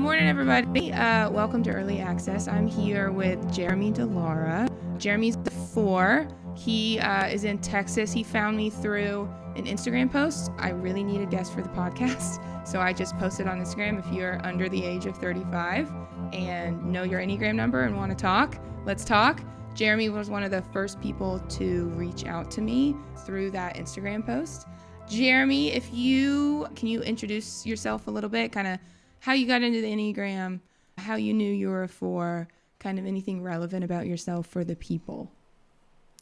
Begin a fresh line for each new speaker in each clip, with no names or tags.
morning, everybody. Welcome to Early Access. I'm here with Jeremy DeLaura. Jeremy's the 4. He is in Texas. He found me through an Instagram post. I really need a guest for the podcast, so I just posted on Instagram. If you're under the age of 35 and know your Enneagram number and want to talk, let's talk. Jeremy was one of the first people to reach out to me through that Instagram post. Jeremy, can you introduce yourself a little bit, kind of how you got into the Enneagram, how you knew you were a 4, kind of anything relevant about yourself for the people.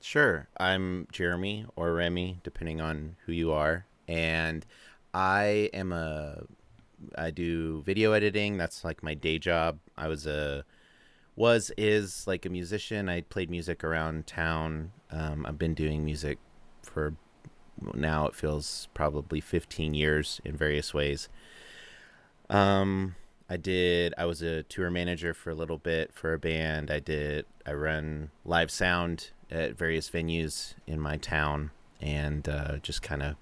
Sure. I'm Jeremy or Remy, depending on who you are. And I do video editing. That's like my day job. I is like a musician. I played music around town. I've been doing music for now it feels probably 15 years in various ways. I was a tour manager for a little bit for a band. I run live sound at various venues in my town and just kind of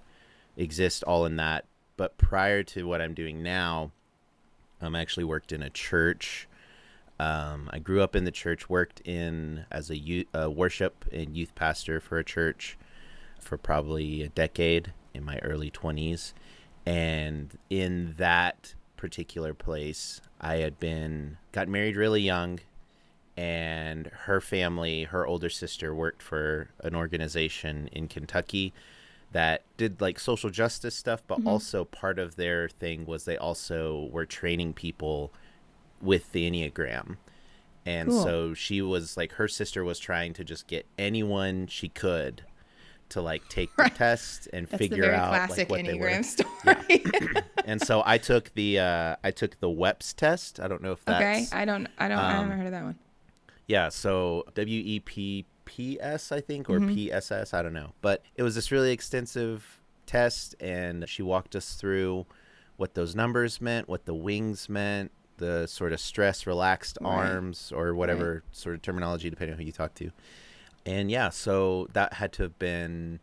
exist all in that. But prior to what I'm doing now, I actually worked in a church. I grew up in the church, worked as a worship and youth pastor for a church for probably a decade in my early 20s. And in that particular place, I had got married really young, and her older sister worked for an organization in Kentucky that did like social justice stuff, but also part of their thing was they also were training people with the Enneagram. And so she was like, her sister was trying to just get anyone she could to like take the test and figure out
classic
like what
Enneagram
they were.
story.
Yeah. And so I took the WEPS test. I don't know if that's
okay. I haven't heard of that one.
Yeah, so WEPPS I think, or PSS, I don't know. But it was this really extensive test, and she walked us through what those numbers meant, what the wings meant, the sort of stress relaxed arms, or whatever sort of terminology depending on who you talk to. And yeah, so that had to have been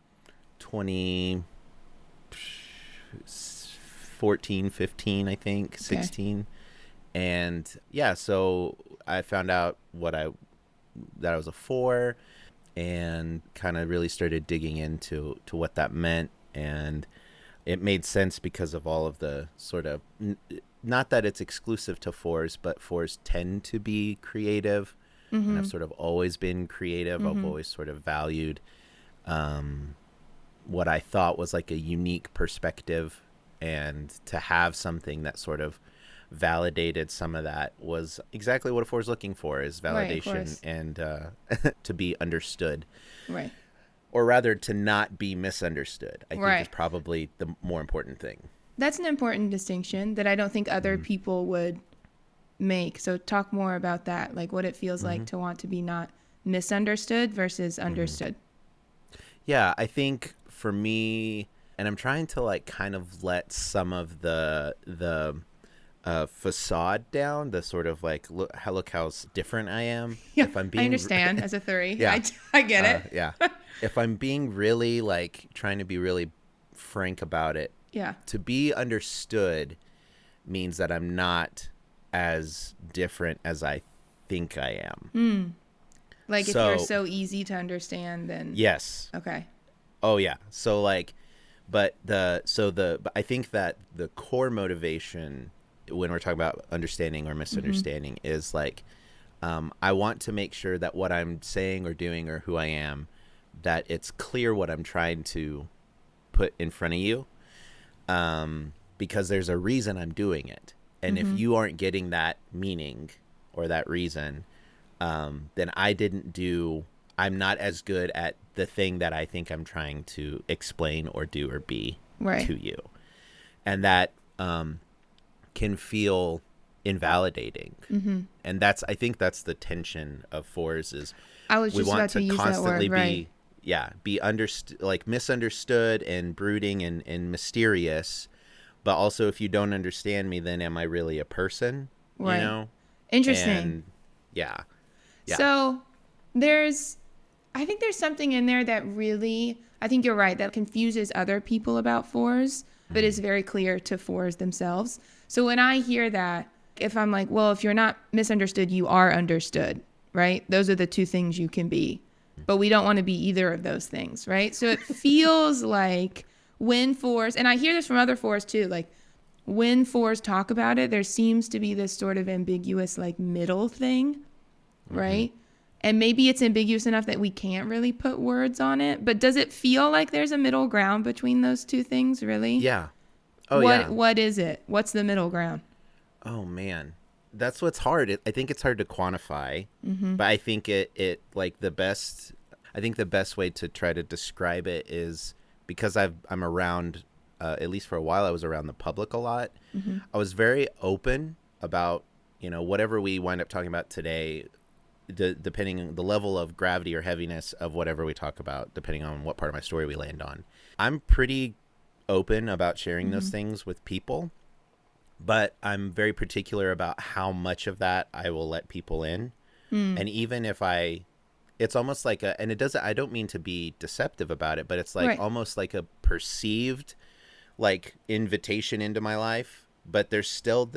2014, 15, I think, 16. And yeah, so I found out that I was a 4 and kind of really started digging into what that meant. And it made sense because of all of the sort of, not that it's exclusive to 4s, but 4s tend to be creative. And I've sort of always been creative. I've always sort of valued what I thought was like a unique perspective, and to have something that sort of validated some of that was exactly what a 4 is looking for, is validation and to be understood. Right. Or rather, to not be misunderstood, I think is probably the more important thing.
That's an important distinction that I don't think other people would make. So talk more about that, like what it feels like to want to be not misunderstood versus understood.
Yeah, I think for me, and I'm trying to like kind of let some of the facade down, the sort of like look how different I am.
Yeah, if I'm being, I understand as a 3. Yeah, I get it.
Yeah, if I'm being really like trying to be really frank about it. Yeah, to be understood means that I'm not as different as I think I am. Like if you're so easy to understand, then yes. Okay. Oh yeah. So like, but I think that the core motivation when we're talking about understanding or misunderstanding is like, I want to make sure that what I'm saying or doing or who I am, that it's clear what I'm trying to put in front of you, because there's a reason I'm doing it. And if you aren't getting that meaning or that reason, then I'm not as good at the thing that I think I'm trying to explain or do or be to you. And that can feel invalidating. And I think that's the tension of 4s is we want to constantly be misunderstood and brooding and mysterious. But also, if you don't understand me, then am I really a person? Right. You know? Interesting. And yeah.
So I think there's something in there that really, I think you're right, that confuses other people about 4s, but is very clear to 4s themselves. So when I hear that, If I'm like, well, if you're not misunderstood, you are understood, right? Those are the two things you can be. But we don't want to be either of those things, right? So it feels like when fours, and I hear this from other fours too, like when fours talk about it, there seems to be this sort of ambiguous like middle thing, right? Mm-hmm. And maybe it's ambiguous enough that we can't really put words on it. But does it feel like there's a middle ground between those two things, really?
Yeah.
What is it? What's the middle ground?
Oh, man. That's what's hard. I think it's hard to quantify. Mm-hmm. But I think it like the best way to try to describe it is because I'm around, at least for a while, I was around the public a lot. Mm-hmm. I was very open about, whatever we wind up talking about today, depending on the level of gravity or heaviness of whatever we talk about, depending on what part of my story we land on. I'm pretty open about sharing those things with people, but I'm very particular about how much of that I will let people in. And even if it's almost like I don't mean to be deceptive about it, but it's like almost like a perceived like invitation into my life, but there's still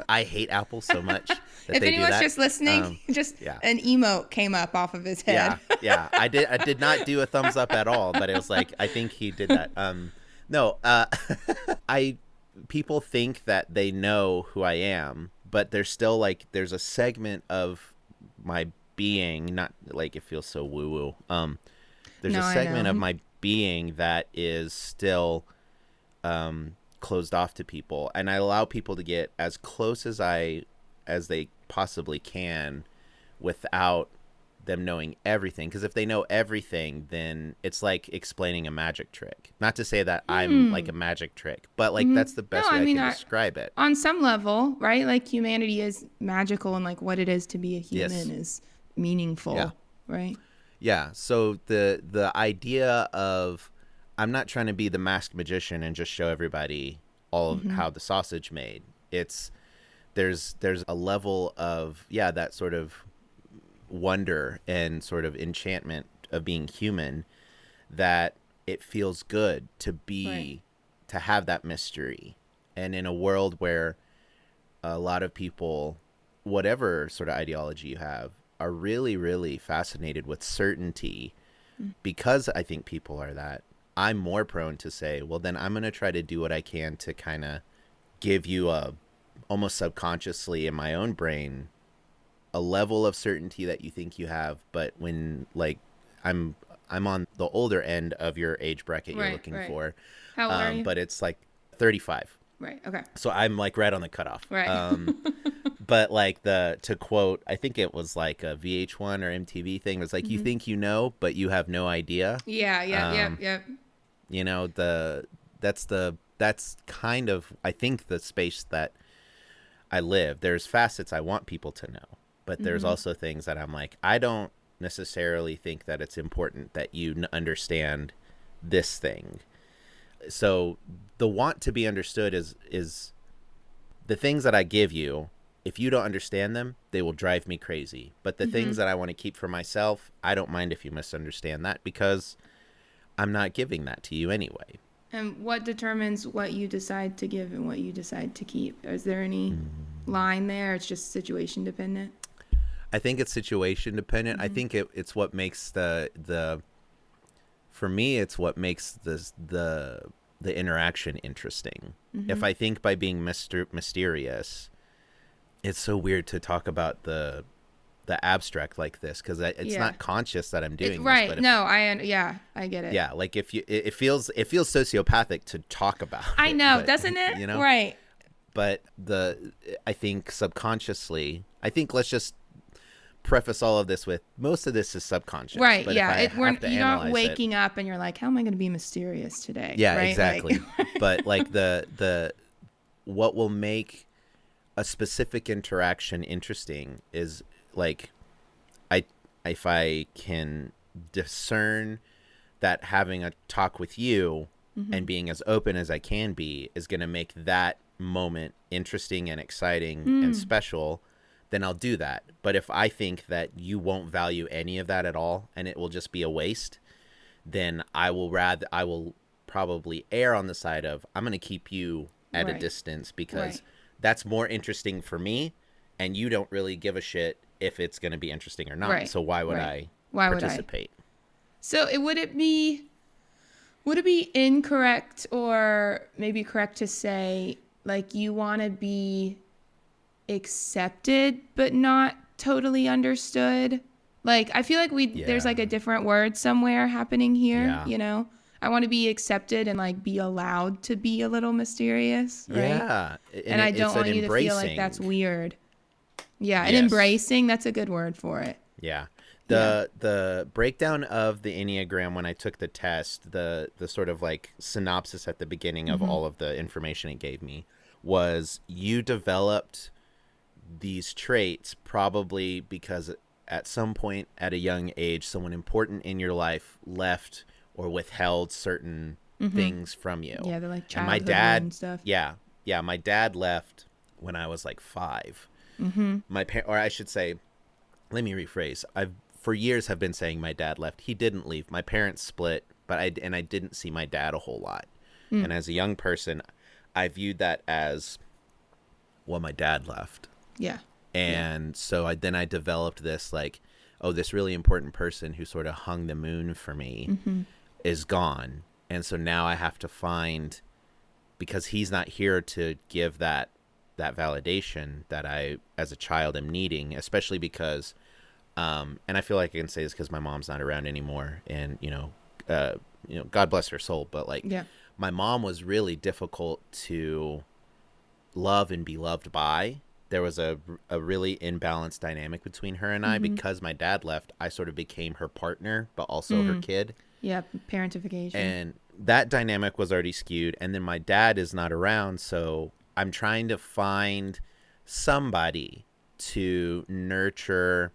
I hate Apple so much that
if anyone's just listening, an emote came up off of his head.
Yeah. I did not do a thumbs up at all, but it was like, I think he did that. People think that they know who I am, but there's still like, there's a segment of my being, not like it feels so woo woo. There's a segment of my being that is still, closed off to people, and I allow people to get as close as they possibly can without them knowing everything, because if they know everything, then it's like explaining a magic trick. Not to say that I'm like a magic trick, but like that's the best way I can describe it.
On some level, right? Like humanity is magical, and like what it is to be a human is meaningful, right?
Yeah. So the idea of I'm not trying to be the masked magician and just show everybody all of how the sausage made. There's a level of, that sort of wonder and sort of enchantment of being human that it feels good to be, to have that mystery. And in a world where a lot of people, whatever sort of ideology you have, are really, really fascinated with certainty, because I think people are that. I'm more prone to say, well, then I'm going to try to do what I can to kind of give you almost subconsciously in my own brain, a level of certainty that you think you have. But when like I'm on the older end of your age bracket you're looking for.
How old are you?
But it's like 35.
Right. Okay.
So I'm like right on the cutoff.
Right.
But like to quote, I think it was like a VH1 or MTV thing. It was like, you think you know, but you have no idea.
Yeah.
That's kind of, I think, the space that I live. There's facets I want people to know, but there's also things that I'm like, I don't necessarily think that it's important that you understand this thing. So the want to be understood is the things that I give you. If you don't understand them, they will drive me crazy. But the things that I want to keep for myself, I don't mind if you misunderstand that, because I'm not giving that to you anyway.
And what determines what you decide to give and what you decide to keep? Is there any line there? It's just situation dependent?
I think it's situation dependent. I think it's what makes for me, it's what makes the interaction interesting. If I think by being mysterious, it's so weird to talk about the abstract like this, because it's not conscious that I'm doing this.
Right.
But
I get it.
Yeah, like if it feels sociopathic to talk about.
I know, doesn't it?
You know?
Right.
But I think subconsciously, let's just preface all of this with, most of this is subconscious.
Right.
But
yeah. You're not waking up and you're like, how am I going to be mysterious today?
Yeah,
right?
exactly. But like the what will make a specific interaction interesting is like, if I can discern that having a talk with you and being as open as I can be is going to make that moment interesting and exciting and special, then I'll do that. But if I think that you won't value any of that at all and it will just be a waste, then I will probably err on the side of, I'm going to keep you at a distance, because that's more interesting for me, and you don't really give a shit if it's going to be interesting or not. Right. So why would I participate?
So would it be incorrect or maybe correct to say, like, you want to be accepted but not totally understood? Like, I feel like there's like a different word somewhere happening here, you know? I want to be accepted and like be allowed to be a little mysterious, right?
Yeah.
And I don't want you to feel like that's weird. Yeah, and embracing, that's a good word for it.
Yeah. The breakdown of the Enneagram when I took the test, the sort of like synopsis at the beginning of all of the information it gave me was you developed these traits probably because at some point at a young age, someone important in your life left or withheld certain things from you.
Yeah, they're like childhood and stuff.
Yeah. My dad left when I was like 5. Or I should say, let me rephrase. I've for years have been saying my dad left. He didn't leave. My parents split, but I didn't see my dad a whole lot. And as a young person, I viewed that as, well, my dad left.
Yeah.
And so I developed this like, oh, this really important person who sort of hung the moon for me is gone. And so now I have to find, because he's not here to give that validation that I, as a child, am needing, especially because, and I feel like I can say this because my mom's not around anymore, and God bless her soul, but like, my mom was really difficult to love and be loved by. There was a really imbalanced dynamic between her and I because my dad left. I sort of became her partner, but also her kid.
Yeah, parentification.
And that dynamic was already skewed. And then my dad is not around, so I'm trying to find somebody to nurture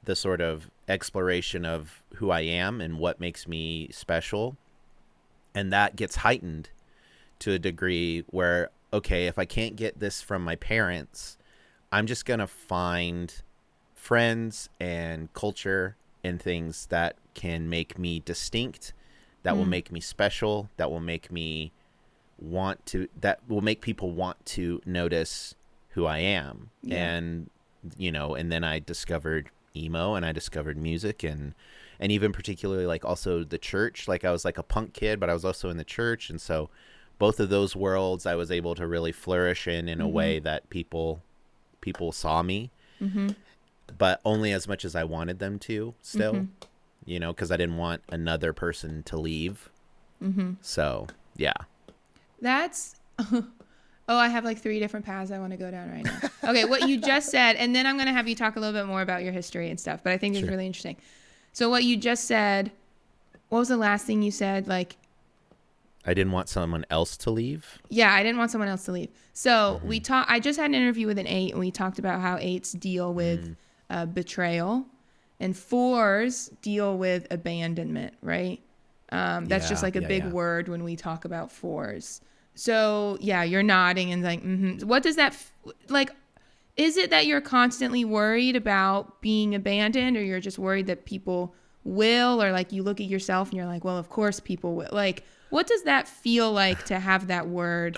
the sort of exploration of who I am and what makes me special. And that gets heightened to a degree where, okay, if I can't get this from my parents, I'm just going to find friends and culture and things that can make me distinct, that will make me special, that will make people want to notice who I am. And, and then I discovered emo, and I discovered music, and even particularly like also the church. Like I was like a punk kid, but I was also in the church. And so both of those worlds I was able to really flourish in a way that people saw me, but only as much as I wanted them to still, because I didn't want another person to leave. So, yeah.
That's, I have like 3 different paths I want to go down right now. Okay, what you just said, and then I'm going to have you talk a little bit more about your history and stuff, but I think it's really interesting. So what you just said, what was the last thing you said? Like,
I didn't want someone else to leave.
Yeah, I didn't want someone else to leave. So I just had an interview with an 8, and we talked about how 8s deal with betrayal, and 4s deal with abandonment, right? That's just like a big word when we talk about 4s. So yeah, you're nodding and like, what does that like? Is it that you're constantly worried about being abandoned, or you're just worried that people will, or like you look at yourself and you're like, well, of course people will. Like, what does that feel like to have that word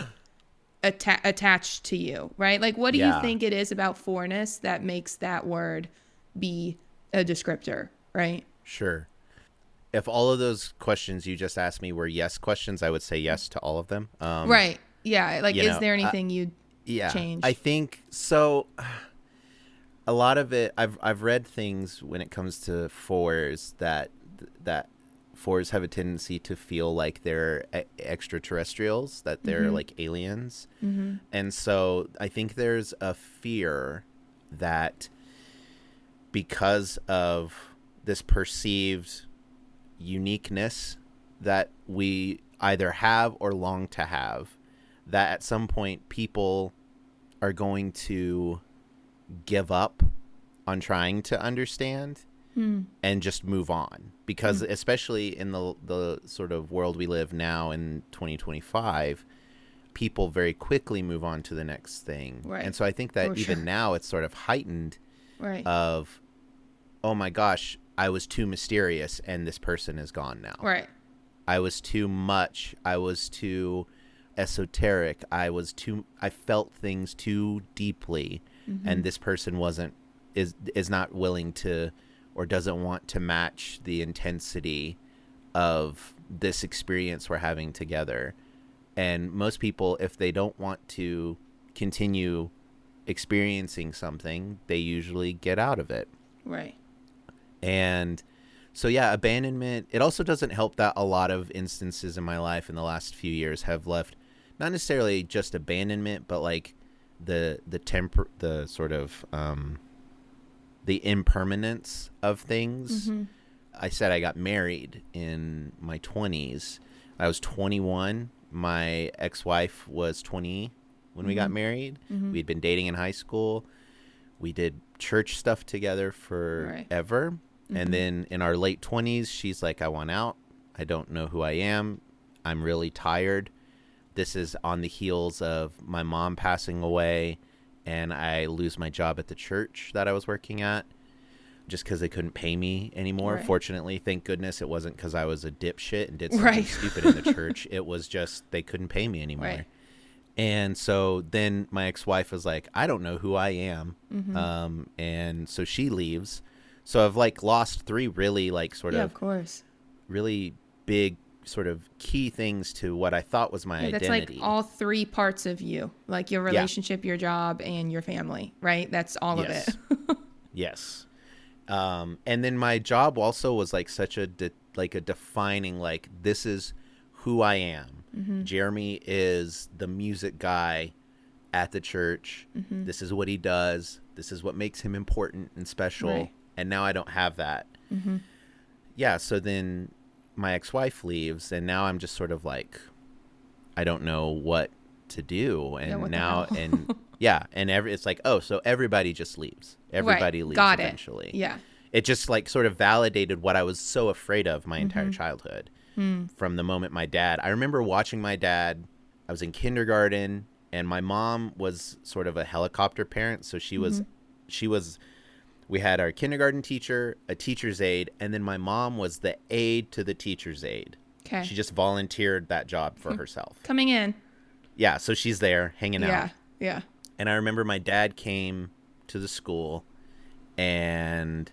attached to you, right? Like, what do you think it is about 4ness that makes that word be a descriptor, right?
Sure. If all of those questions you just asked me were yes questions, I would say yes to all of them.
Right. Yeah. Like, is there anything you'd change?
I think so. A lot of it, I've read things when it comes to 4s that 4s have a tendency to feel like they're extraterrestrials, that they're like aliens. And so I think there's a fear that because of this perceived uniqueness that we either have or long to have, that at some point people are going to give up on trying to understand and just move on, because especially in the sort of world we live now in 2025, people very quickly move on to the next thing. Right. And so I think that now it's sort of heightened of, oh my gosh, I was too mysterious and this person is gone now.
Right.
I was too much. I was too esoteric. I felt things too deeply, and this person is not willing to, or doesn't want to match the intensity of this experience we're having together. And most people, if they don't want to continue experiencing something, they usually get out of it.
Right.
And so, yeah, abandonment, it also doesn't help that a lot of instances in my life in the last few years have left not necessarily just abandonment, but like the sort of the impermanence of things. I said I got married in my 20s. I was 21. My ex-wife was 20 when we got married. We'd been dating in high school. We did church stuff together forever. And then in our late 20s, she's like, I want out. I don't know who I am. I'm really tired. This is on the heels of my mom passing away, and I lose my job at the church that I was working at just because they couldn't pay me anymore. Right. Fortunately, thank goodness it wasn't because I was a dipshit and did something stupid in the church. It was just they couldn't pay me anymore. Right. And so then my ex-wife was like, I don't know who I am. And so she leaves. So I've like lost three really like sort of course, really big sort of key things to what I thought was my identity.
That's like all three parts of you, like your relationship, your job, and your family, right? That's all of it.
Yes. And then my job also was like such a defining, like, this is who I am. Jeremy is the music guy at the church. This is what he does. This is what makes him important and special. Right. And now I don't have that. Yeah. So then my ex-wife leaves, and now I'm just sort of like, I don't know what to do. And and it's like, oh, so everybody just leaves. Everybody leaves eventually.
Yeah.
It just like sort of validated what I was so afraid of my entire childhood. From the moment I remember watching my dad. I was in kindergarten, and my mom was sort of a helicopter parent. So she was, we had our kindergarten teacher, a teacher's aide, and then my mom was the aide to the teacher's aide. Okay. She just volunteered that job for herself.
Coming in.
Yeah. So she's there hanging out.
Yeah.
And I remember my dad came to the school and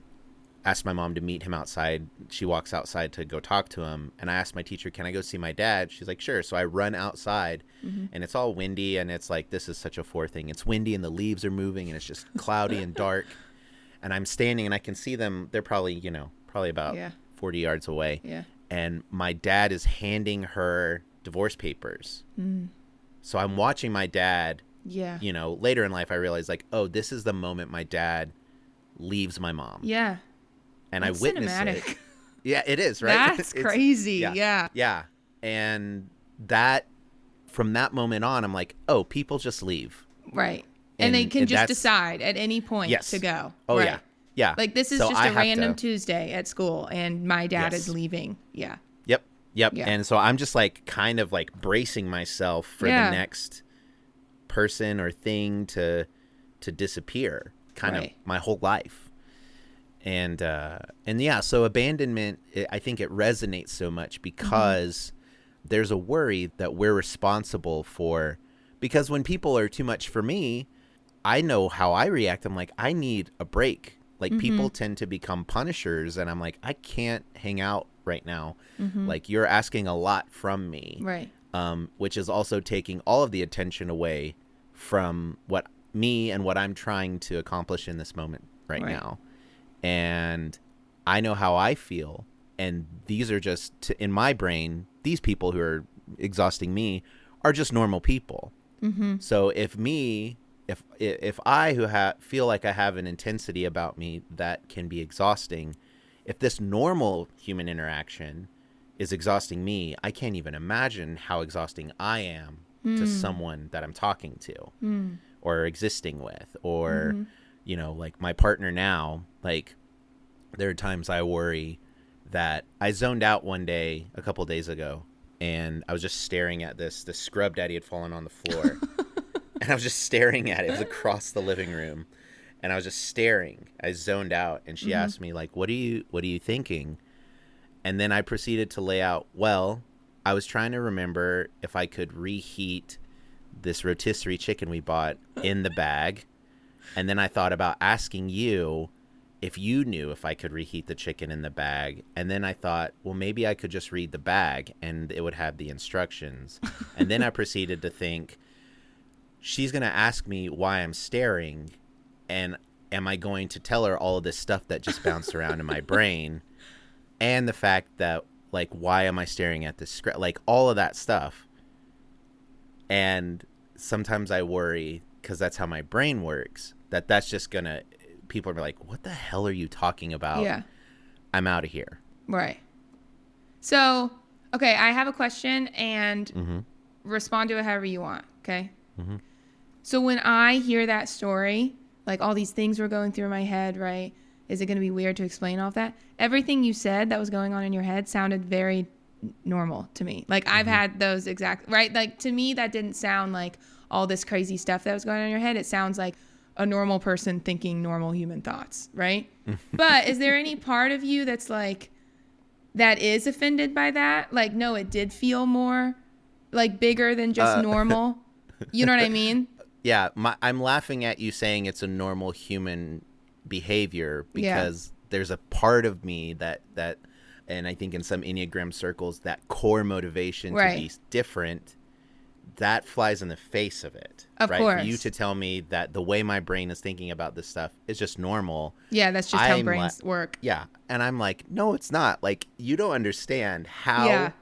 asked my mom to meet him outside. She walks outside to go talk to him. And I asked my teacher, can I go see my dad? She's like, sure. So I run outside and it's all windy. And it's like, this is such a Four thing. It's windy and the leaves are moving and it's just cloudy and dark. And I'm standing and I can see them. They're probably about 40 yards away. Yeah. And my dad is handing her divorce papers. So I'm watching my dad. Yeah. Later in life, I realized like, oh, this is the moment my dad leaves my mom. Yeah. And that's I witnessed cinematic. It. Yeah, it is, right?
That's crazy. Yeah.
Yeah. And that, from that moment on, I'm like, oh, people just leave.
Right. And they can just decide at any point to go.
Oh, right. Yeah.
Like, this is just a random Tuesday at school, and my dad is leaving. Yeah.
Yep. Yeah. And so I'm just, like, kind of, like, bracing myself for the next person or thing to disappear, kind of my whole life. And so abandonment, I think it resonates so much because there's a worry that we're responsible for. Because when people are too much for me, I know how I react. I'm like, I need a break. Like, people tend to become punishers, and I'm like, I can't hang out right now. Like, you're asking a lot from me. Right. Which is also taking all of the attention away from what I'm trying to accomplish in this moment right now. And I know how I feel. And these are just, in my brain, these people who are exhausting me are just normal people. So if I feel like I have an intensity about me that can be exhausting, if this normal human interaction is exhausting me, I can't even imagine how exhausting I am to someone that I'm talking to or existing with, or, like my partner now. Like, there are times I worry that I zoned out one day, a couple days ago, and I was just staring at the scrub daddy had fallen on the floor. And I was just staring at it. It was across the living room. And I was just staring. I zoned out. And she asked me, like, what are you thinking? And then I proceeded to lay out, well, I was trying to remember if I could reheat this rotisserie chicken we bought in the bag. And then I thought about asking you if you knew if I could reheat the chicken in the bag. And then I thought, well, maybe I could just read the bag and it would have the instructions. And then I proceeded to think, she's going to ask me why I'm staring. And am I going to tell her all of this stuff that just bounced around in my brain? And the fact that, like, why am I staring at this script? Like, all of that stuff. And sometimes I worry, because that's how my brain works, that's just going to, people are like, what the hell are you talking about?
Yeah.
I'm out of here.
Right. So, okay, I have a question, and respond to it however you want, okay? Mm-hmm. So when I hear that story, like all these things were going through my head, right? Is it going to be weird to explain all of that? Everything you said that was going on in your head sounded very normal to me. Like I've had those exact, right? Like to me, that didn't sound like all this crazy stuff that was going on in your head. It sounds like a normal person thinking normal human thoughts, right? But is there any part of you that's like, that is offended by that? Like, no, it did feel more like bigger than just normal. You know what I mean?
Yeah. I'm laughing at you saying it's a normal human behavior because there's a part of me that, and I think in some Enneagram circles, that core motivation to be different, that flies in the face of it.
Of course.
For you to tell me that the way my brain is thinking about this stuff is just normal.
Yeah, that's just how brains work.
Yeah. And I'm like, no, it's not. Like, you don't understand how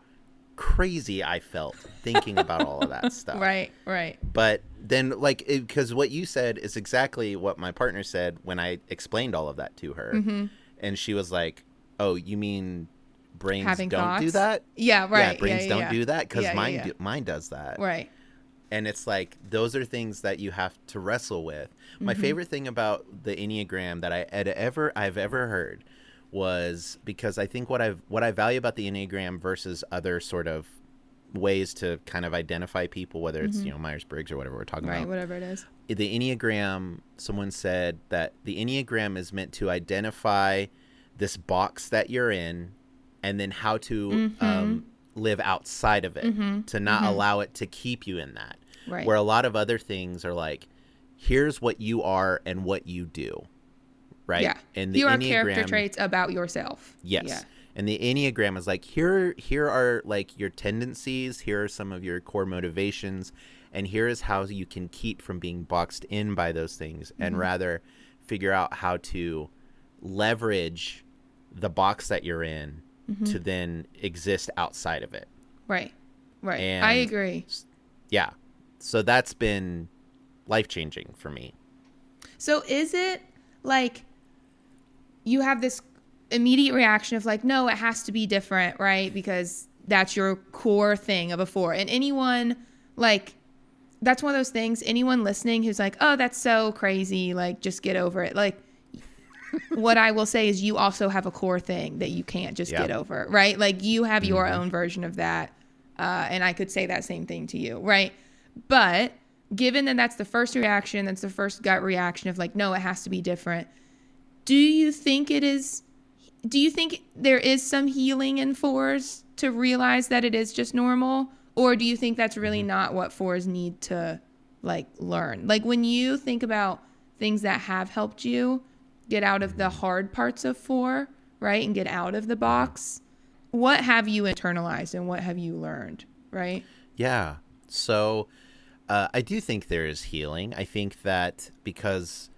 crazy I felt thinking about all of that stuff.
Right.
But then, like, because what you said is exactly what my partner said when I explained all of that to her. Mm-hmm. And she was like, oh, you mean brains
having
don't
thoughts?
Do that?
Yeah, right.
Yeah, brains don't do that because
mine
mine does that.
Right.
And it's like, those are things that you have to wrestle with. Mm-hmm. My favorite thing about the Enneagram that I've ever heard was, because I think what I value about the Enneagram versus other sort of ways to kind of identify people, whether it's, Myers-Briggs or whatever we're talking about.
Right, whatever it is.
The Enneagram, someone said that the Enneagram is meant to identify this box that you're in and then how to live outside of it, to not allow it to keep you in that.
Right.
Where a lot of other things are like, here's what you are and what you do. Right.
Yeah.
And
here are character traits about yourself.
Yes.
Yeah.
And the Enneagram is like, here are like your tendencies. Here are some of your core motivations. And here is how you can keep from being boxed in by those things and rather figure out how to leverage the box that you're in to then exist outside of it.
Right.
And
I agree.
Yeah. So that's been life-changing for me.
So is it like you have this immediate reaction of like, no, it has to be different, right? Because that's your core thing of a 4. And anyone, like, that's one of those things, anyone listening who's like, oh, that's so crazy, like, just get over it. Like, what I will say is you also have a core thing that you can't just get over, right? Like, you have your own version of that. And I could say that same thing to you, right? But given that that's the first reaction, that's the first gut reaction of like, no, it has to be different. Do you think there is some healing in 4s to realize that it is just normal? Or do you think that's really not what 4s need to like learn? Like when you think about things that have helped you get out of the hard parts of 4, right? And get out of the box, what have you internalized and what have you learned, right?
Yeah. So I do think there is healing. I think that because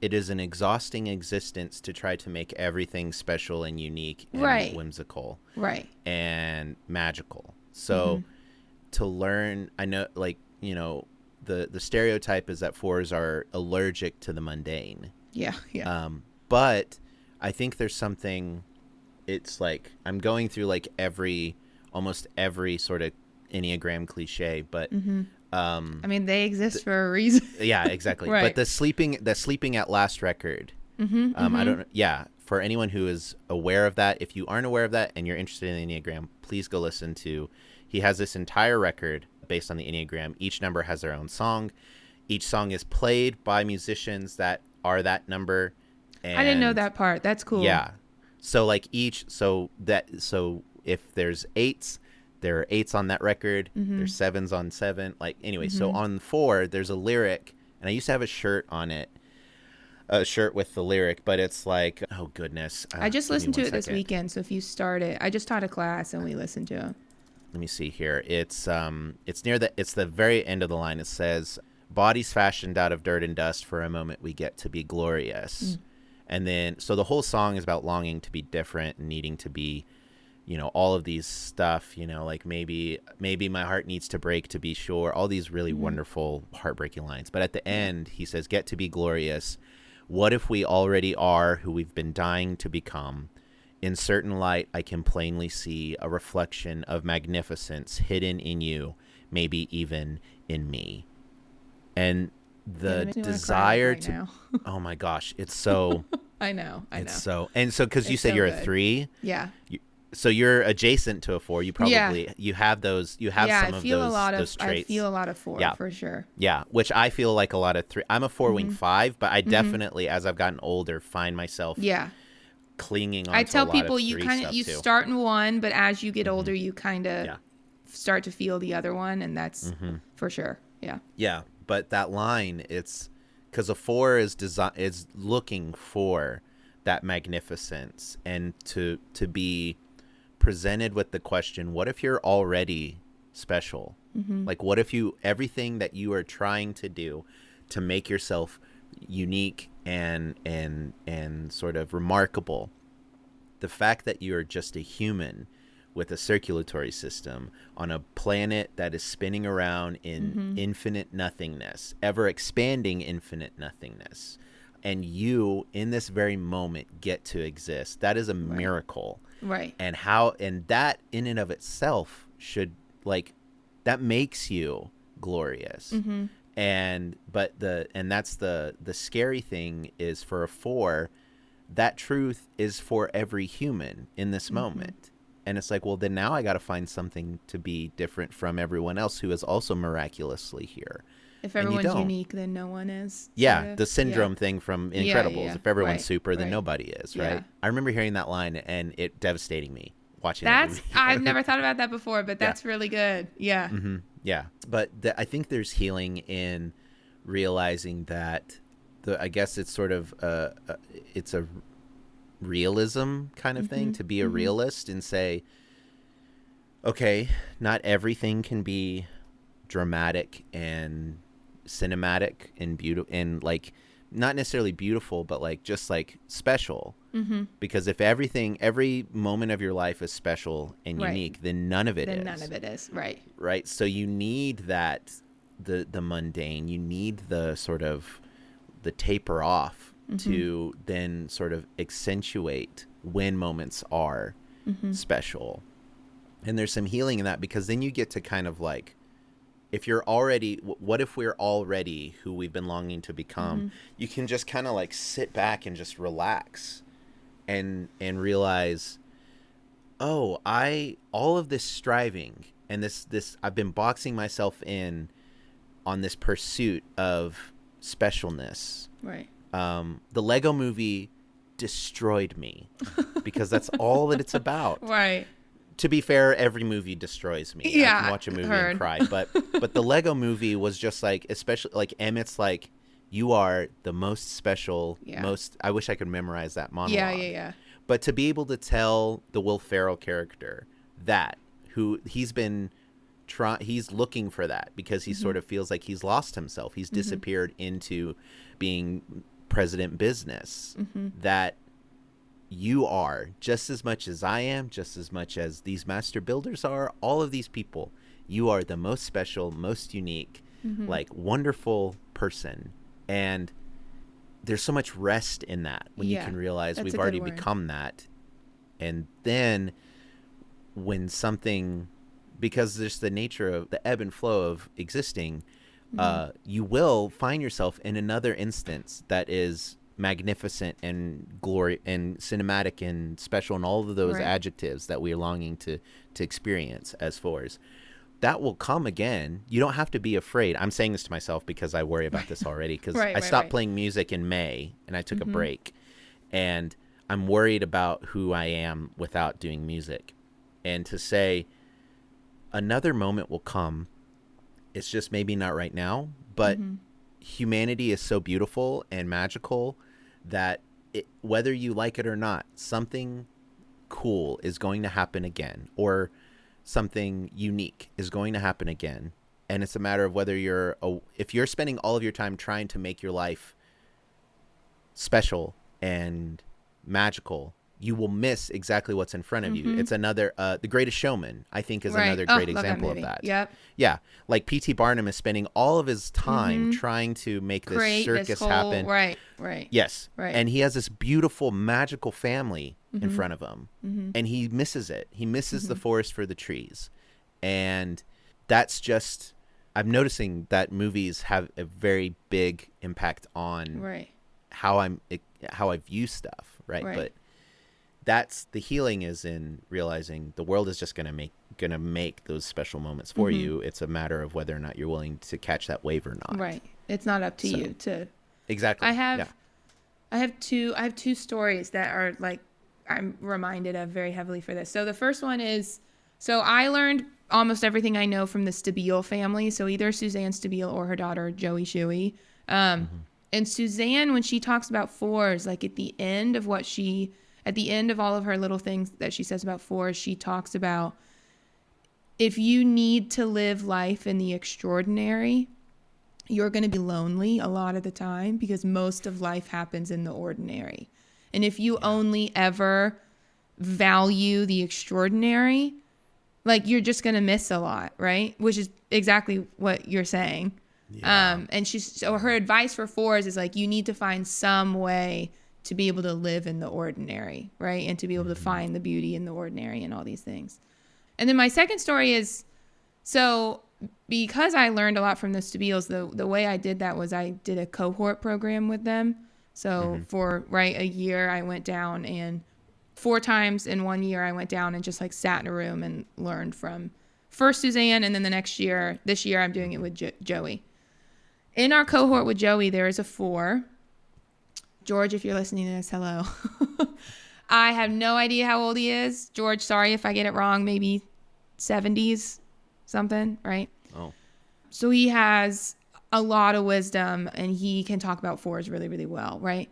it is an exhausting existence to try to make everything special and unique and whimsical.
Right.
And magical. So to learn, I know, like, the stereotype is that 4s are allergic to the mundane.
Yeah.
But I think there's something, it's like, I'm going through like almost every sort of Enneagram cliche, but
I mean, they exist for a reason.
Yeah, exactly. Right. But the sleeping at last record, I don't. Yeah, for anyone who is aware of that, if you aren't aware of that and you're interested in the Enneagram, please go listen to. He has this entire record based on the Enneagram. Each number has their own song. Each song is played by musicians that are that number. And
I didn't know that part. That's cool.
Yeah. So like so if there's 8s, there are 8s on that record. There's 7s on 7. Like, anyway, so on 4, there's a lyric, and I used to have a shirt on it, a shirt with the lyric, but it's like, oh goodness.
I just listened to it this weekend, so if you start it, I just taught a class and we listened to it.
Let me see here. It's the very end of the line. It says, "Bodies fashioned out of dirt and dust, for a moment we get to be glorious." And then, so the whole song is about longing to be different and needing to be, all of these stuff, like maybe my heart needs to break to be sure. All these really wonderful, heartbreaking lines. But at the end, he says, "Get to be glorious. What if we already are who we've been dying to become? In certain light, I can plainly see a reflection of magnificence hidden in you, maybe even in me." And the desire to, oh my gosh, it's so,
I know.
It's so, and so, cause you said you're a 3.
Yeah.
So you're adjacent to a 4. You probably, you have those, some of those traits.
I feel a lot of 4 for sure.
Yeah. Which I feel like a lot of 3. I'm a 4-wing 5, but I definitely, as I've gotten older, find myself clinging on
I tell
to a
people
lot of
you start in one, but as you get older, you kind of start to feel the other one, and that's for sure. Yeah.
But that line, it's because a 4 is looking for that magnificence, and to be presented with the question, what if you're already special? Like, what if everything that you are trying to do to make yourself unique and sort of remarkable, the fact that you are just a human with a circulatory system on a planet that is spinning around in infinite nothingness, ever expanding infinite nothingness, and you in this very moment get to exist, that is a miracle.
Right.
And that in and of itself should, like, that makes you glorious. And that's the scary thing is, for a 4, that truth is for every human in this moment. And it's like, well, then now I got to find something to be different from everyone else who is also miraculously here.
If everyone's unique, then no one is.
Yeah, the syndrome thing from Incredibles. If everyone's super, then nobody is, right? I remember hearing that line and it devastating me watching that movie.
I've never thought about that before, but that's really good. Yeah.
Yeah. But I think there's healing in realizing that I guess it's sort of it's a realism kind of thing, to be a realist and say, okay, not everything can be dramatic and cinematic and beautiful and, like, not necessarily beautiful, but like just like special. Because if every moment of your life is special and unique, then none of it is.
None of it is.
Right. So you need that, the mundane, you need the sort of the taper off to then sort of accentuate when moments are special. And there's some healing in that, because then you get to kind of like, what if we're already who we've been longing to become? You can just kind of like sit back and just relax and realize, all of this striving and this I've been boxing myself in on this pursuit of specialness.
Right.
The Lego movie destroyed me because that's all that it's about.
Right.
To be fair, every movie destroys me.
Yeah,
I can watch a movie and cry, but the Lego movie was just like, especially like Emmett's like, you are the most special, I wish I could memorize that monologue.
Yeah.
But to be able to tell the Will Ferrell character he's looking for that, because he sort of feels like he's lost himself. He's disappeared into being president business, that you are just as much as I am, just as much as these master builders are, all of these people, you are the most special, most unique, like wonderful person. And there's so much rest in that when you can realize we've already become that. And then when something, because there's the nature of the ebb and flow of existing, you will find yourself in another instance that is magnificent and glory and cinematic and special and all of those adjectives that we're longing to experience as 4s. That will come again. You don't have to be afraid. I'm saying this to myself because I worry about this already, because I stopped playing music in May and I took a break, and I'm worried about who I am without doing music. And to say, another moment will come. It's just maybe not right now, but humanity is so beautiful and magical that whether you like it or not, something cool is going to happen again, or something unique is going to happen again. And it's a matter of whether if you're spending all of your time trying to make your life special and magical, you will miss exactly what's in front of you. It's another, The Greatest Showman, I think, is another great example of that.
Yep.
Yeah. Like P.T. Barnum is spending all of his time trying to make this circus happen.
Right.
Yes.
Right.
And he has this beautiful, magical family in front of him. And he misses it. He misses the forest for the trees. And that's just, I'm noticing that movies have a very big impact on how I view stuff. Right. But that's the healing, is in realizing the world is just going to make those special moments for you. It's a matter of whether or not you're willing to catch that wave or not.
Right. It's not up to you to.
Exactly.
I have two stories that are like, I'm reminded of very heavily for this. So the first one is, so I learned almost everything I know from the Stabile family. So either Suzanne Stabile or her daughter, Joey Shuey. And Suzanne, when she talks about fours, like at the end of all of her little things that she says about fours, she talks about, if you need to live life in the extraordinary, you're going to be lonely a lot of the time, because most of life happens in the ordinary. And if you only ever value the extraordinary, like, you're just going to miss a lot, right? Which is exactly what you're saying. Yeah. And so her advice for fours is like, you need to find some way to be able to live in the ordinary, right? And to be able to find the beauty in the ordinary and all these things. And then my second story is, so because I learned a lot from the Stabiles, the way I did that was I did a cohort program with them. So for a year, I went down, and 4 times in 1 year, I went down and just like sat in a room and learned from first Suzanne, and then this year I'm doing it with Joey. In our cohort with Joey, there is a 4. George, if you're listening to this, hello. I have no idea how old he is. George, sorry if I get it wrong, maybe 70s something, right?
Oh.
So he has a lot of wisdom, and he can talk about 4s really, really well, right?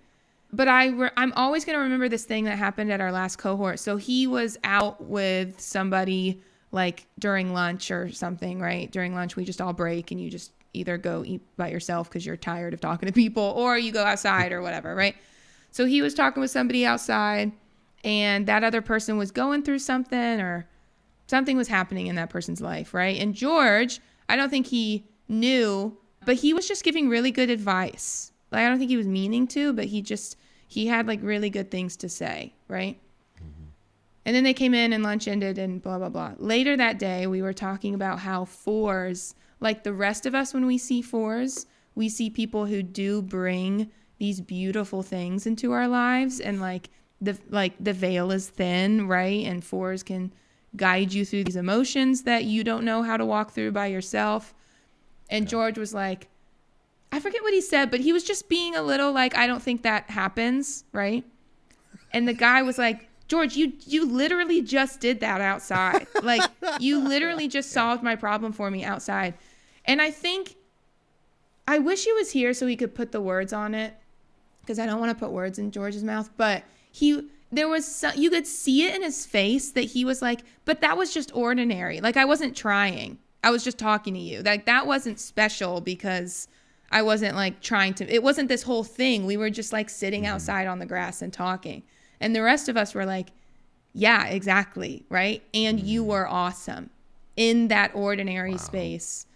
But I'm always going to remember this thing that happened at our last cohort. So he was out with somebody like during lunch or something, right? During lunch, we just all break, and you just either go eat by yourself because you're tired of talking to people, or you go outside or whatever, right? So he was talking with somebody outside, and that other person was going through something, or something was happening in that person's life, right? And George, I don't think he knew, but he was just giving really good advice. Like, I don't think he was meaning to, but he had like really good things to say, right? And then they came in and lunch ended and blah, blah, blah. Later that day, we were talking about how 4s, like the rest of us, when we see 4s, we see people who do bring these beautiful things into our lives, and like the veil is thin, right? And 4s can guide you through these emotions that you don't know how to walk through by yourself. And George was like, I forget what he said, but he was just being a little like, I don't think that happens, right? And the guy was like, George, you literally just did that outside. Like, you literally just solved my problem for me outside. And I wish he was here so he could put the words on it, because I don't want to put words in George's mouth, but you could see it in his face that he was like, but that was just ordinary. Like, I wasn't trying. I was just talking to you. Like, that wasn't special, because I wasn't like it wasn't this whole thing. We were just like sitting outside on the grass and talking. And the rest of us were like, yeah, exactly. Right. And you were awesome in that ordinary space.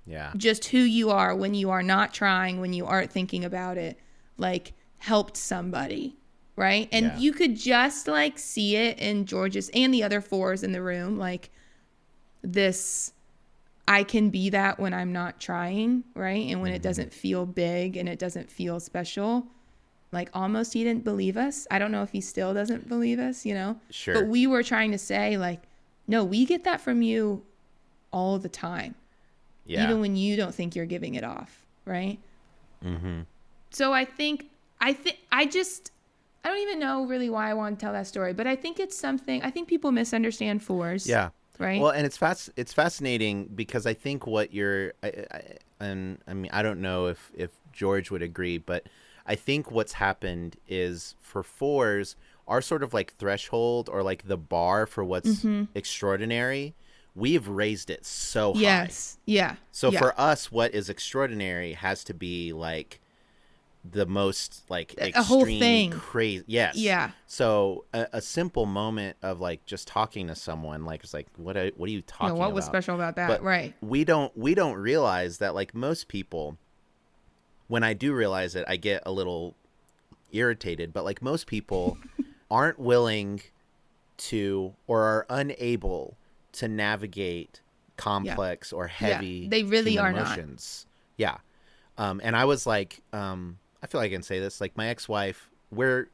Yeah.
Just who you are when you are not trying, when you aren't thinking about it, like helped somebody. Right. And you could just like see it in George's and the other 4s in the room. Like this, I can be that when I'm not trying. Right. And when it doesn't feel big and it doesn't feel special. Like, almost he didn't believe us. I don't know if he still doesn't believe us, you know?
Sure.
But we were trying to say, like, no, we get that from you all the time. Yeah. Even when you don't think you're giving it off, right? So I don't even know really why I want to tell that story, but I think it's something, I think people misunderstand 4s.
Yeah.
right?
Well, and it's fascinating because I think what and I mean, I don't know if George would agree, but I think what's happened is for fours, our sort of like threshold or like the bar for what's extraordinary, we've raised it so high.
Yes. Yeah.
So for us, what is extraordinary has to be like the most like extreme,
a whole thing,
crazy. Yes.
Yeah.
So a simple moment of like just talking to someone, like it's like, what are you talking about?
What was special about that?
But
right.
We don't realize that, like most people, when I do realize it, I get a little irritated, but like most people aren't willing to or are unable to navigate complex or heavy
they really
human
are
emotions. Not. Yeah. And I was like, I feel like I can say this, like my ex-wife, we're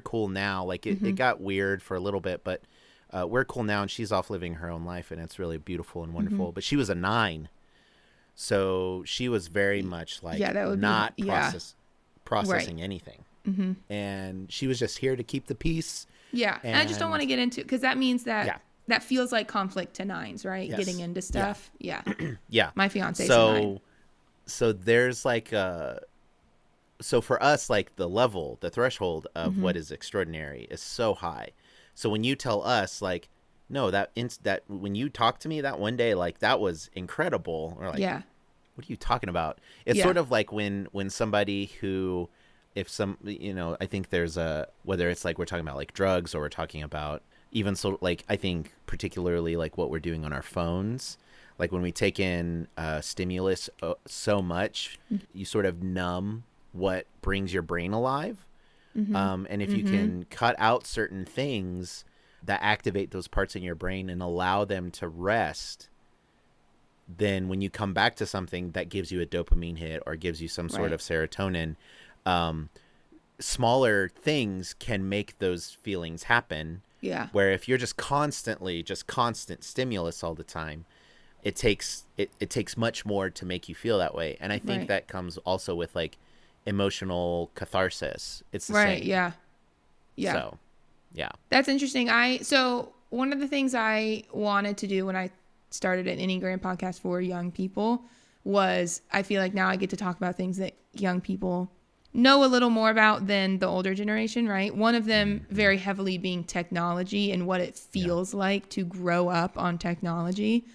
cool now. Like it got weird for a little bit, but we're cool now, and she's off living her own life, and it's really beautiful and wonderful. But she was a 9. So she was very much like not processing anything. And she was just here to keep the peace.
Yeah. And I just don't want to get into, because that means that that feels like conflict to 9s, right?
Yes.
Getting into stuff. Yeah.
Yeah.
My fiance's a 9.
So there's like so for us, like the threshold of what is extraordinary is so high. So when you tell us like, no, that when you talk to me that one day, like that was incredible. Or like, what are you talking about? It's sort of like when somebody who, if some, I think there's whether it's like we're talking about like drugs or we're talking about even so, like I think particularly like what we're doing on our phones, like when we take in stimulus so much, you sort of numb what brings your brain alive. And if you can cut out certain things that activate those parts in your brain and allow them to rest, then when you come back to something that gives you a dopamine hit or gives you some sort of serotonin, smaller things can make those feelings happen.
Yeah.
Where if you're just constant stimulus all the time, it takes much more to make you feel that way. And I think that comes also with like emotional catharsis. It's the same.
Yeah. Yeah.
So, yeah.
That's interesting. So one of the things I wanted to do when I started an Enneagram podcast for young people was, I feel like now I get to talk about things that young people know a little more about than the older generation, right? One of them very heavily being technology and what it feels like to grow up on technology.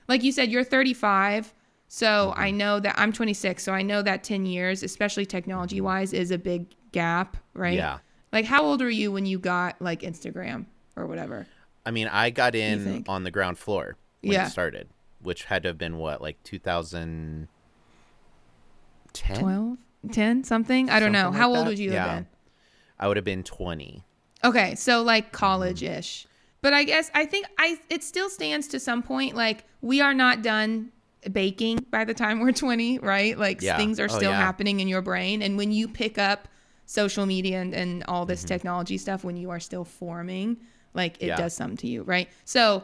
Like you said, you're 35. So I know that I'm 26. So I know that 10 years, especially technology wise, is a big gap, right?
Yeah.
Like how old were you when you got like Instagram or whatever?
I mean, I got in on the ground floor when it started, which had to have been what, like 2010?
12? 10 something? I don't know.
Like
how old
that?
would you have been?
I would have been 20.
Okay, so like college-ish. But I guess I think it still stands to some point. Like we are not done baking by the time we're 20, right? Like things are still happening in your brain. And when you pick up social media and all this technology stuff, when you are still forming, like it does something to you, right? So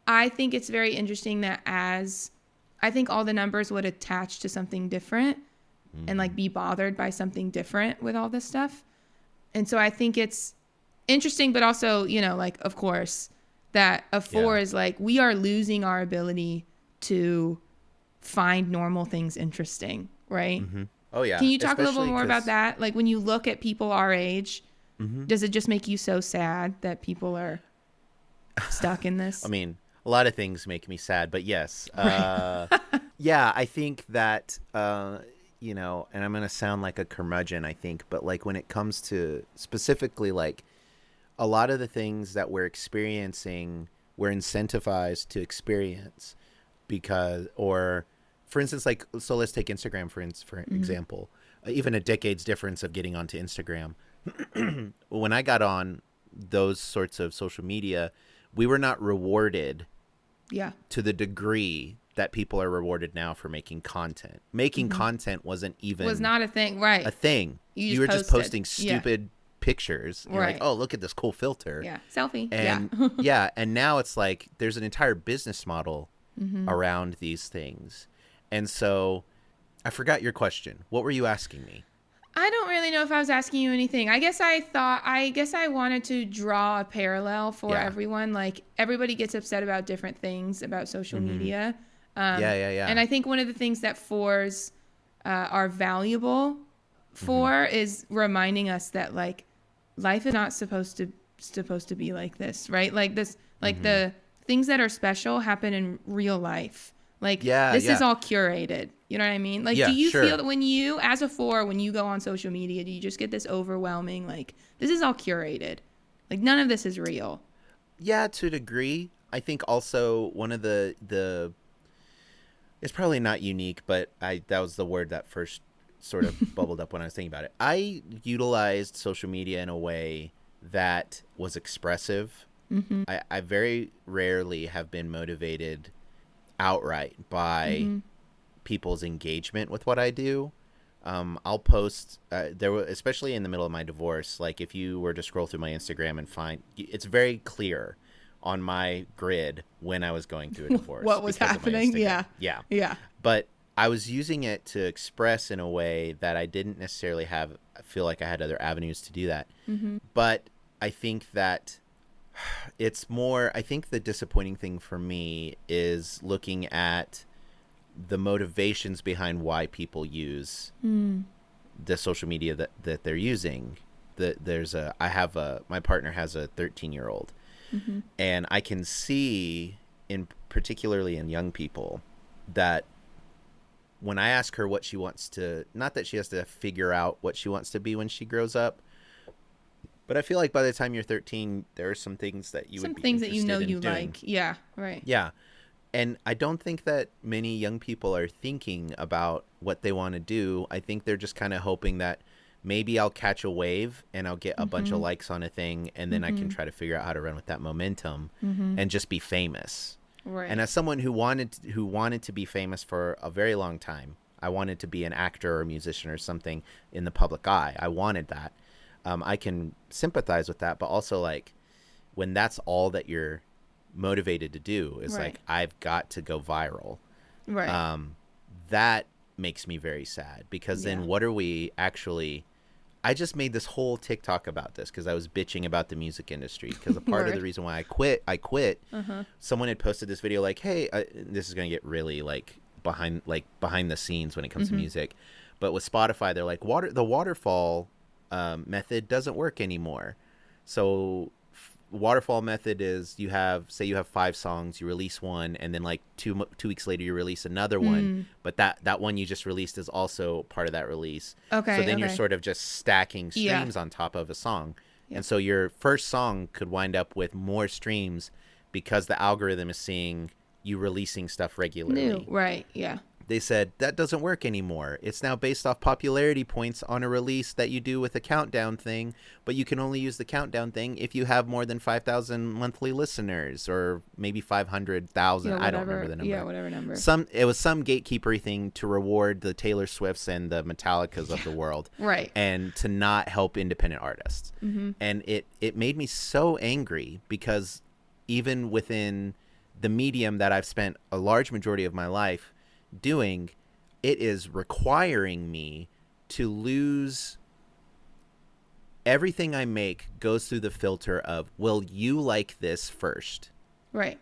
I think it's very interesting that I think all the numbers would attach to something different and like be bothered by something different with all this stuff. And so I think it's interesting, but also, like, of course, that a 4 is like, we are losing our ability to find normal things interesting, right?
Oh, yeah.
Can you talk a little more about that? Like when you look at people our age, does it just make you so sad that people are stuck in this?
I mean, a lot of things make me sad, but yes. Yeah, I think that, and I'm going to sound like a curmudgeon, I think, but like when it comes to specifically like a lot of the things that we're experiencing, we're incentivized to experience because, or for instance, like, so let's take Instagram for example, even a decade's difference of getting onto Instagram. When I got on those sorts of social media, we were not rewarded to the degree that people are rewarded now for making content. Making content was not
a thing, right?
A thing. You were just posting stupid pictures. You're like, oh, look at this cool filter.
Yeah, selfie.
And and now it's like there's an entire business model around these things. And so I forgot your question. What were you asking me?
I don't really know if I was asking you anything. I guess I wanted to draw a parallel for everyone. Like, everybody gets upset about different things about social media.
Yeah.
And I think one of the things that fours are valuable for is reminding us that, like, life is not supposed to be like this, right? Like this, like the things that are special happen in real life. Like, this is all curated. You know what I mean? Like, do you feel that when you, as a four, when you go on social media, do you just get this overwhelming, like, this is all curated? Like, none of this is real.
Yeah, to a degree. I think also one of the it's probably not unique, but that was the word that first sort of bubbled up when I was thinking about it. I utilized social media in a way that was expressive. I very rarely have been motivated outright by people's engagement with what I do. I'll post especially in the middle of my divorce, like if you were to scroll through my Instagram and find, it's very clear on my grid when I was going through a divorce.
What was happening? Yeah.
But I was using it to express in a way that I didn't necessarily feel like I had other avenues to do that. But I think that it's more, I think the disappointing thing for me is looking at the motivations behind why people use the social media that they're using. My partner has a 13-year-old, and I can see particularly in young people that when I ask her what she wants to, not that she has to figure out what she wants to be when she grows up, but I feel like by the time you're 13, there are some things that you would be interested in doing.
You like. Yeah, right.
Yeah. And I don't think that many young people are thinking about what they want to do. I think they're just kind of hoping that maybe I'll catch a wave and I'll get a bunch of likes on a thing, and then I can try to figure out how to run with that momentum and just be famous.
Right.
And as someone who wanted to be famous for a very long time, I wanted to be an actor or a musician or something in the public eye. I wanted that. I can sympathize with that, but also, like, when that's all that you're motivated to do is like, I've got to go viral.
Right.
That makes me very sad, because then what are we actually... I just made this whole TikTok about this because I was bitching about the music industry, because a part of the reason why I quit, someone had posted this video like, hey, this is going to get really like behind the scenes when it comes to music, but with Spotify, they're like, the waterfall method doesn't work anymore. So waterfall method is you have 5 songs, you release one, and then like 2 weeks later you release another one, but that one you just released is also part of that release. Okay. So then you're sort of just stacking streams on top of a song. Yep. And so your first song could wind up with more streams because the algorithm is seeing you releasing stuff regularly.
New. Right. Yeah.
They said that doesn't work anymore. It's now based off popularity points on a release that you do with a countdown thing, but you can only use the countdown thing if you have more than 5,000 monthly listeners, or maybe 500,000. I don't remember the number.
Yeah, whatever number.
It was some gatekeepery thing to reward the Taylor Swifts and the Metallicas of the world,
right?
And to not help independent artists. And it made me so angry, because even within the medium that I've spent a large majority of my life doing, it is requiring me to lose everything I make goes through the filter of, will you like this first?
Right.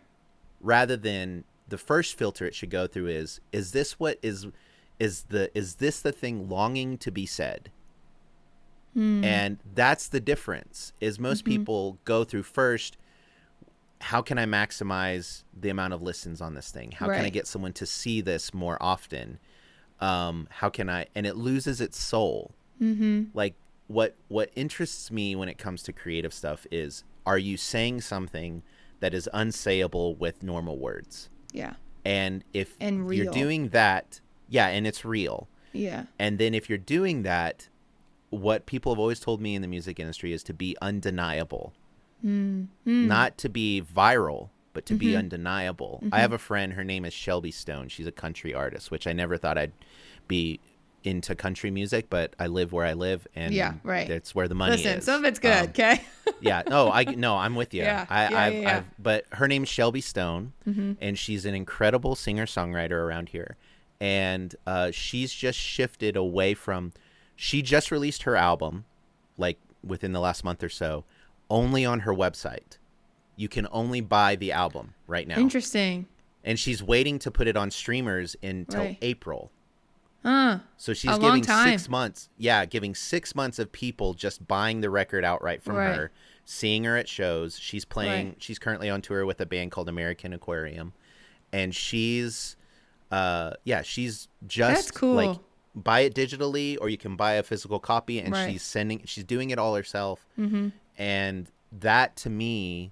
Rather than the first filter it should go through is this the thing longing to be said? And that's the difference, is most people go through first, how can I maximize the amount of listens on this thing? How can I get someone to see this more often? How can I, and it loses its soul. Like what interests me when it comes to creative stuff is, are you saying something that is unsayable with normal words? Yeah. And if you're doing that, and it's real. Yeah. And then if you're doing that, what people have always told me in the music industry is to be undeniable. Not to be viral, but to be undeniable. I have a friend, her name is Shelby Stone. She's a country artist, which I never thought I'd be into country music, but I live where I live, and that's where the money is.
Some of it's good, okay?
I'm with you. But her name's Shelby Stone, and she's an incredible singer-songwriter around here. And she's just shifted away from... She just released her album, like within the last month or so, only on her website. You can only buy the album right now.
Interesting.
And she's waiting to put it on streamers until April. So she's
giving
6 months. Yeah, giving 6 months of people just buying the record outright from her, seeing her at shows. She's playing. She's currently on tour with a band called American Aquarium, and she's she's just
That's cool.
like, buy it digitally or you can buy a physical copy, and she's doing it all herself. And that to me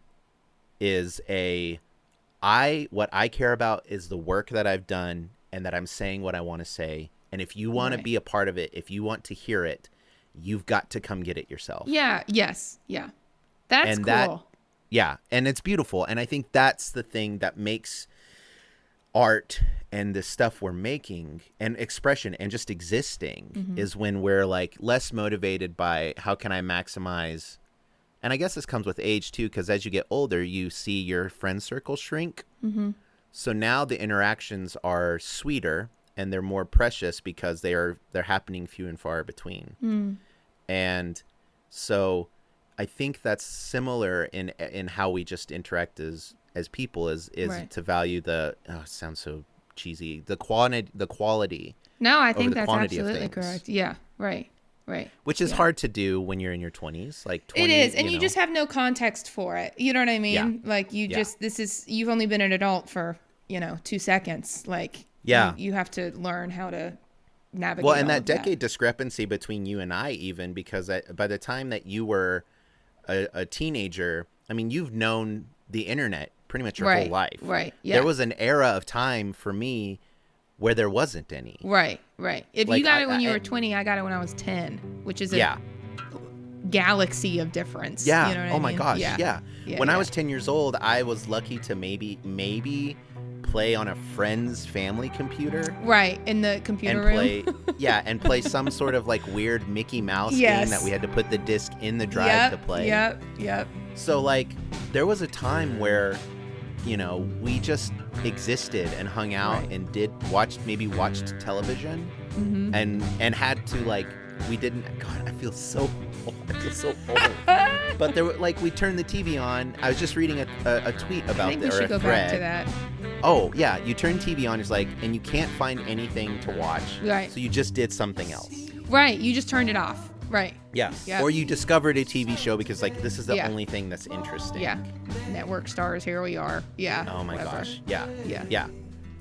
is what I care about is the work that I've done and that I'm saying what I want to say. And if you want to be a part of it, if you want to hear it, you've got to come get it yourself.
Yeah. Yes. Yeah. That's cool.
And it's beautiful. And I think that's the thing that makes art and the stuff we're making and expression and just existing is when we're like less motivated by how can I maximize. And I guess this comes with age too, because as you get older, you see your friend circle shrink. So now the interactions are sweeter and they're more precious because they're happening few and far between. And so I think that's similar in how we just interact as people is to value it sounds so cheesy, the quality.
No, I think that's absolutely correct. Yeah. Right.
Which is hard to do when you're in your 20s, like 20.
It is, and you just have no context for it. You know what I mean? Yeah. Like you've only been an adult for 2 seconds. Like you have to learn how to navigate.
Well, and that decade discrepancy between you and I, even because by the time that you were a teenager, I mean, you've known the internet pretty much your whole life.
Right. Yeah.
There was an era of time for me where there wasn't any.
Right. If you got it when you were 20, I got it when I was 10, which is a galaxy of difference.
Yeah.
You know what I mean?
My gosh. Yeah. When I was 10 years old, I was lucky to maybe play on a friend's family computer.
Right. In the computer room.
And play some sort of like weird Mickey Mouse game that we had to put the disc in the drive to play.
Yep.
So like there was a time where we just existed and hung out and watched television and had to like, we didn't, God, I feel so old. But there were like, we turned the TV on. I was just reading a tweet about
I think we should go back to that.
Oh yeah. You turn TV on, it's like, and you can't find anything to watch.
Right.
So you just did something else.
Right. You just turned it off. Right.
Yeah. Or you discovered a TV show because like this is the only thing that's interesting.
Yeah. Network stars, here we are. Yeah.
Oh my gosh. Yeah.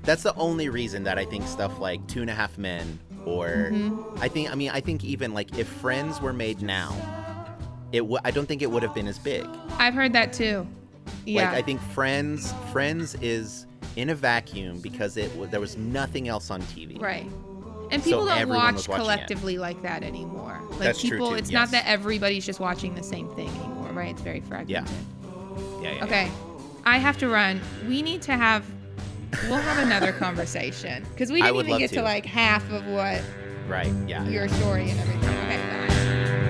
That's the only reason that I think stuff like 2.5 Men or I think even like if Friends were made now, I don't think it would have been as big.
I've heard that too. Yeah.
Like I think Friends is in a vacuum because there was nothing else on TV.
Right. And people don't watch collectively like that anymore. Like
that's true too.
It's not that everybody's just watching the same thing anymore, right? It's very fragmented.
Yeah.
Okay. I have to run. We'll have another conversation because we didn't even get to like half of what
your
story and everything. Okay, bye.